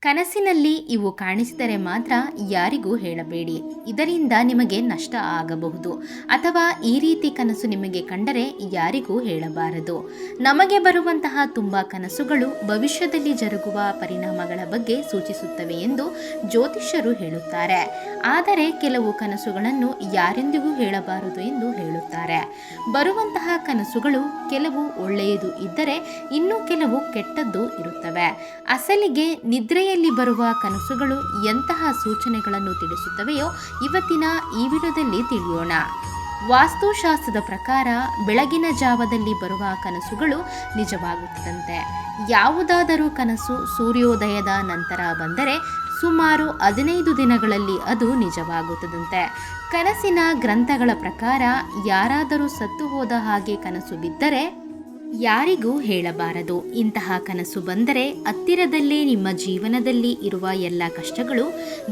ಕನಸಿನಲ್ಲಿ ಇವು ಕಾಣಿಸಿದರೆ ಮಾತ್ರ ಯಾರಿಗೂ ಹೇಳಬೇಡಿ, ಇದರಿಂದ ನಿಮಗೆ ನಷ್ಟ ಆಗಬಹುದು. ಅಥವಾ ಈ ರೀತಿ ಕನಸು ನಿಮಗೆ ಕಂಡರೆ ಯಾರಿಗೂ ಹೇಳಬಾರದು. ನಮಗೆ ಬರುವಂತಹ ತುಂಬ ಕನಸುಗಳು ಭವಿಷ್ಯದಲ್ಲಿ ಜರುಗುವ ಪರಿಣಾಮಗಳ ಬಗ್ಗೆ ಸೂಚಿಸುತ್ತವೆ ಎಂದು ಜ್ಯೋತಿಷ್ಯರು ಹೇಳುತ್ತಾರೆ. ಆದರೆ ಕೆಲವು ಕನಸುಗಳನ್ನು ಯಾರೆಂದಿಗೂ ಹೇಳಬಾರದು ಎಂದು ಹೇಳುತ್ತಾರೆ. ಬರುವಂತಹ ಕನಸುಗಳು ಕೆಲವು ಒಳ್ಳೆಯದು ಇದ್ದರೆ ಇನ್ನು ಕೆಲವು ಕೆಟ್ಟದ್ದು ಇರುತ್ತವೆ. ಅಸಲಿಗೆ ನಿದ್ರೆಯಲ್ಲಿ ಬರುವ ಕನಸುಗಳು ಎಂತಹ ಸೂಚನೆಗಳನ್ನು ತಿಳಿಸುತ್ತವೆಯೋ ಇವತ್ತಿನ ಈ ವಿಡಿಯೋದಲ್ಲಿ ತಿಳಿಯೋಣ. ವಾಸ್ತುಶಾಸ್ತ್ರದ ಪ್ರಕಾರ ಬೆಳಗಿನ ಜಾವದಲ್ಲಿ ಬರುವ ಕನಸುಗಳು ನಿಜವಾಗುತ್ತದಂತೆ. ಯಾವುದಾದರೂ ಕನಸು ಸೂರ್ಯೋದಯದ ನಂತರ ಬಂದರೆ ಸುಮಾರು 15 ದಿನಗಳಲ್ಲಿ ಅದು ನಿಜವಾಗುತ್ತದಂತೆ. ಕನಸಿನ ಗ್ರಂಥಗಳ ಪ್ರಕಾರ ಯಾರಾದರೂ ಸತ್ತು ಹೋದ ಹಾಗೆ ಕನಸು ಬಿದ್ದರೆ ಯಾರಿಗೂ ಹೇಳಬಾರದು. ಇಂತಹ ಕನಸು ಬಂದರೆ ಹತ್ತಿರದಲ್ಲೇ ನಿಮ್ಮ ಜೀವನದಲ್ಲಿ ಇರುವ ಎಲ್ಲ ಕಷ್ಟಗಳು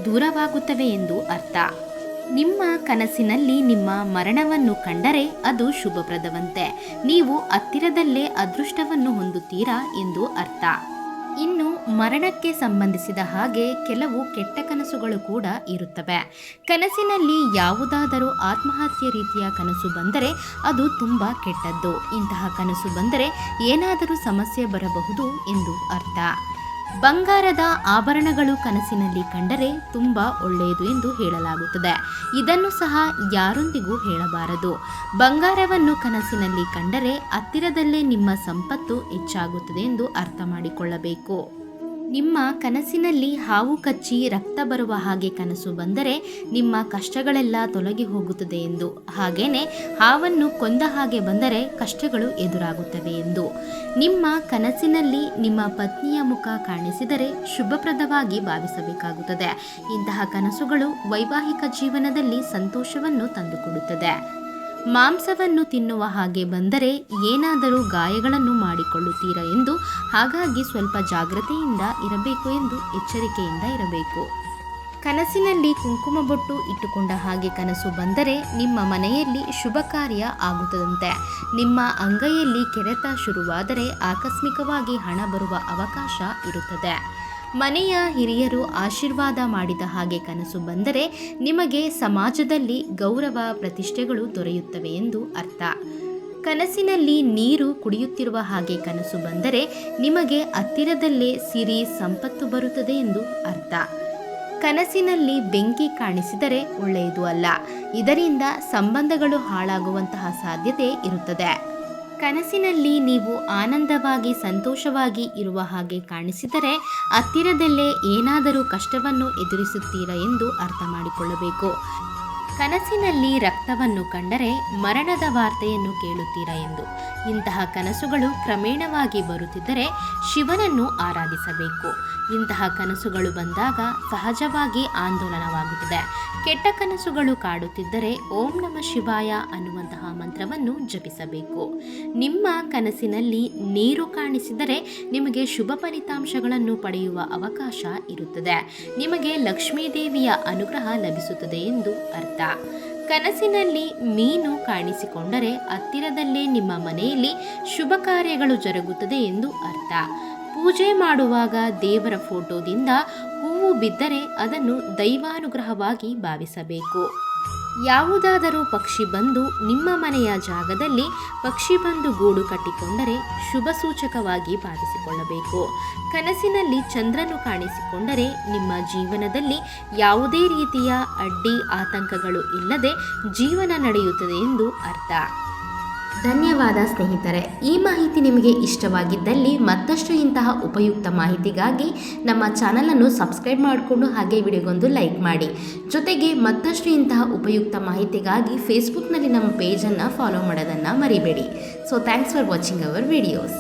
ದೂರವಾಗುತ್ತವೆ ಎಂದು ಅರ್ಥ. ನಿಮ್ಮ ಕನಸಿನಲ್ಲಿ ನಿಮ್ಮ ಮರಣವನ್ನು ಕಂಡರೆ ಅದು ಶುಭಪ್ರದವಂತೆ. ನೀವು ಹತ್ತಿರದಲ್ಲೇ ಅದೃಷ್ಟವನ್ನು ಹೊಂದುತ್ತೀರಾ ಎಂದು ಅರ್ಥ. ಇನ್ನು ಮರಣಕ್ಕೆ ಸಂಬಂಧಿಸಿದ ಹಾಗೆ ಕೆಲವು ಕೆಟ್ಟ ಕನಸುಗಳು ಕೂಡ ಇರುತ್ತವೆ. ಕನಸಿನಲ್ಲಿ ಯಾವುದಾದರೂ ಆತ್ಮಹತ್ಯೆ ರೀತಿಯ ಕನಸು ಬಂದರೆ ಅದು ತುಂಬ ಕೆಟ್ಟದ್ದು. ಇಂತಹ ಕನಸು ಬಂದರೆ ಏನಾದರೂ ಸಮಸ್ಯೆ ಬರಬಹುದು ಎಂದು ಅರ್ಥ. ಬಂಗಾರದ ಆಭರಣಗಳು ಕನಸಿನಲ್ಲಿ ಕಂಡರೆ ತುಂಬ ಒಳ್ಳೆಯದು ಎಂದು ಹೇಳಲಾಗುತ್ತದೆ. ಇದನ್ನು ಸಹ ಯಾರೊಂದಿಗೂ ಹೇಳಬಾರದು. ಬಂಗಾರವನ್ನು ಕನಸಿನಲ್ಲಿ ಕಂಡರೆ ಹತ್ತಿರದಲ್ಲೇ ನಿಮ್ಮ ಸಂಪತ್ತು ಹೆಚ್ಚಾಗುತ್ತದೆ ಎಂದು ಅರ್ಥ ಮಾಡಿಕೊಳ್ಳಬೇಕು. ನಿಮ್ಮ ಕನಸಿನಲ್ಲಿ ಹಾವು ಕಚ್ಚಿ ರಕ್ತ ಬರುವ ಹಾಗೆ ಕನಸು ಬಂದರೆ ನಿಮ್ಮ ಕಷ್ಟಗಳೆಲ್ಲ ತೊಲಗಿ ಹೋಗುತ್ತದೆ ಎಂದು, ಹಾಗೇನೆ ಹಾವನ್ನು ಕೊಂದ ಹಾಗೆ ಬಂದರೆ ಕಷ್ಟಗಳು ಎದುರಾಗುತ್ತವೆ ಎಂದು. ನಿಮ್ಮ ಕನಸಿನಲ್ಲಿ ನಿಮ್ಮ ಪತ್ನಿಯ ಮುಖ ಕಾಣಿಸಿದರೆ ಶುಭಪ್ರದವಾಗಿ ಭಾವಿಸಬೇಕಾಗುತ್ತದೆ. ಇಂತಹ ಕನಸುಗಳು ವೈವಾಹಿಕ ಜೀವನದಲ್ಲಿ ಸಂತೋಷವನ್ನು ತಂದುಕೊಡುತ್ತದೆ. ಮಾಂಸವನ್ನು ತಿನ್ನುವ ಹಾಗೆ ಬಂದರೆ ಏನಾದರೂ ಗಾಯಗಳನ್ನು ಮಾಡಿಕೊಳ್ಳುತ್ತೀರಾ ಎಂದು, ಹಾಗಾಗಿ ಸ್ವಲ್ಪ ಜಾಗ್ರತೆಯಿಂದ ಇರಬೇಕು ಎಂದು ಎಚ್ಚರಿಕೆಯಿಂದ ಇರಬೇಕು. ಕನಸಿನಲ್ಲಿ ಕುಂಕುಮ ಬೊಟ್ಟು ಇಟ್ಟುಕೊಂಡ ಹಾಗೆ ಕನಸು ಬಂದರೆ ನಿಮ್ಮ ಮನೆಯಲ್ಲಿ ಶುಭ ಕಾರ್ಯ ಆಗುತ್ತದಂತೆ. ನಿಮ್ಮ ಅಂಗೈಯಲ್ಲಿ ಕೆರೆತ ಶುರುವಾದರೆ ಆಕಸ್ಮಿಕವಾಗಿ ಹಣ ಬರುವ ಅವಕಾಶ ಇರುತ್ತದೆ. ಮನೆಯ ಹಿರಿಯರು ಆಶೀರ್ವಾದ ಮಾಡಿದ ಹಾಗೆ ಕನಸು ಬಂದರೆ ನಿಮಗೆ ಸಮಾಜದಲ್ಲಿ ಗೌರವ ಪ್ರತಿಷ್ಠೆಗಳು ದೊರೆಯುತ್ತವೆ ಎಂದು ಅರ್ಥ. ಕನಸಿನಲ್ಲಿ ನೀರು ಕುಡಿಯುತ್ತಿರುವ ಹಾಗೆ ಕನಸು ಬಂದರೆ ನಿಮಗೆ ಹತ್ತಿರದಲ್ಲೇ ಸಿರಿ ಸಂಪತ್ತು ಬರುತ್ತದೆ ಎಂದು ಅರ್ಥ. ಕನಸಿನಲ್ಲಿ ಬೆಂಕಿ ಕಾಣಿಸಿದರೆ ಒಳ್ಳೆಯದು ಅಲ್ಲ. ಇದರಿಂದ ಸಂಬಂಧಗಳು ಹಾಳಾಗುವಂತಹ ಸಾಧ್ಯತೆ ಇರುತ್ತದೆ. ಕನಸಿನಲ್ಲಿ ನೀವು ಆನಂದವಾಗಿ ಸಂತೋಷವಾಗಿ ಇರುವ ಹಾಗೆ ಕಾಣಿಸಿದರೆ ಹತ್ತಿರದಲ್ಲೇ ಏನಾದರೂ ಕಷ್ಟವನ್ನು ಎದುರಿಸುತ್ತೀರಾ ಎಂದು ಅರ್ಥ ಮಾಡಿಕೊಳ್ಳಬೇಕು. ಕನಸಿನಲ್ಲಿ ರಕ್ತವನ್ನು ಕಂಡರೆ ಮರಣದ ವಾರ್ತೆಯನ್ನು ಕೇಳುತ್ತೀರಾ ಎಂದು. ಇಂತಹ ಕನಸುಗಳು ಕ್ರಮೇಣವಾಗಿ ಬರುತ್ತಿದ್ದರೆ ಶಿವನನ್ನು ಆರಾಧಿಸಬೇಕು. ಇಂತಹ ಕನಸುಗಳು ಬಂದಾಗ ಸಹಜವಾಗಿ ಆಂದೋಲನವಾಗುತ್ತದೆ. ಕೆಟ್ಟ ಕನಸುಗಳು ಕಾಡುತ್ತಿದ್ದರೆ ಓಂ ನಮಃ ಶಿವಾಯ ಅನ್ನುವಂತಹ ಮಂತ್ರವನ್ನು ಜಪಿಸಬೇಕು. ನಿಮ್ಮ ಕನಸಿನಲ್ಲಿ ನೀರು ಕಾಣಿಸಿದರೆ ನಿಮಗೆ ಶುಭ ಫಲಿತಾಂಶಗಳನ್ನು ಪಡೆಯುವ ಅವಕಾಶ ಇರುತ್ತದೆ. ನಿಮಗೆ ಲಕ್ಷ್ಮೀದೇವಿಯ ಅನುಗ್ರಹ ಲಭಿಸುತ್ತದೆ ಎಂದು ಅರ್ಥ. ಕನಸಿನಲ್ಲಿ ಮೀನು ಕಾಣಿಸಿಕೊಂಡರೆ ಹತ್ತಿರದಲ್ಲೇ ನಿಮ್ಮ ಮನೆಯಲ್ಲಿ ಶುಭ ಕಾರ್ಯಗಳು ಜರುಗುತ್ತದೆ ಎಂದು ಅರ್ಥ. ಪೂಜೆ ಮಾಡುವಾಗ ದೇವರ ಫೋಟೋದಿಂದ ಹೂವು ಬಿದ್ದರೆ ಅದನ್ನು ದೈವಾನುಗ್ರಹವಾಗಿ ಭಾವಿಸಬೇಕು. ಯಾವುದಾದರೂ ಪಕ್ಷಿ ಬಂದು ನಿಮ್ಮ ಮನೆಯ ಜಾಗದಲ್ಲಿ ಪಕ್ಷಿ ಬಂದು ಗೂಡು ಕಟ್ಟಿಕೊಂಡರೆ ಶುಭ ಸೂಚಕವಾಗಿ ಭಾವಿಸಿಕೊಳ್ಳಬೇಕು. ಕನಸಿನಲ್ಲಿ ಚಂದ್ರನು ಕಾಣಿಸಿಕೊಂಡರೆ ನಿಮ್ಮ ಜೀವನದಲ್ಲಿ ಯಾವುದೇ ರೀತಿಯ ಅಡ್ಡಿ ಆತಂಕಗಳು ಇಲ್ಲದೆ ಜೀವನ ನಡೆಯುತ್ತದೆ ಎಂದು ಅರ್ಥ. ಧನ್ಯವಾದ ಸ್ನೇಹಿತರೆ. ಈ ಮಾಹಿತಿ ನಿಮಗೆ ಇಷ್ಟವಾಗಿದ್ದಲ್ಲಿ ಮತ್ತಷ್ಟು ಇಂತಹ ಉಪಯುಕ್ತ ಮಾಹಿತಿಗಾಗಿ ನಮ್ಮ ಚಾನಲನ್ನು ಸಬ್ಸ್ಕ್ರೈಬ್ ಮಾಡಿಕೊಂಡು ಹಾಗೆ ವಿಡಿಯೋಗೊಂದು ಲೈಕ್ ಮಾಡಿ. ಜೊತೆಗೆ ಮತ್ತಷ್ಟು ಇಂತಹ ಉಪಯುಕ್ತ ಮಾಹಿತಿಗಾಗಿ ಫೇಸ್ಬುಕ್ನಲ್ಲಿ ನಮ್ಮ ಪೇಜನ್ನು ಫಾಲೋ ಮಾಡೋದನ್ನು ಮರಿಬೇಡಿ. So thanks for watching our videos.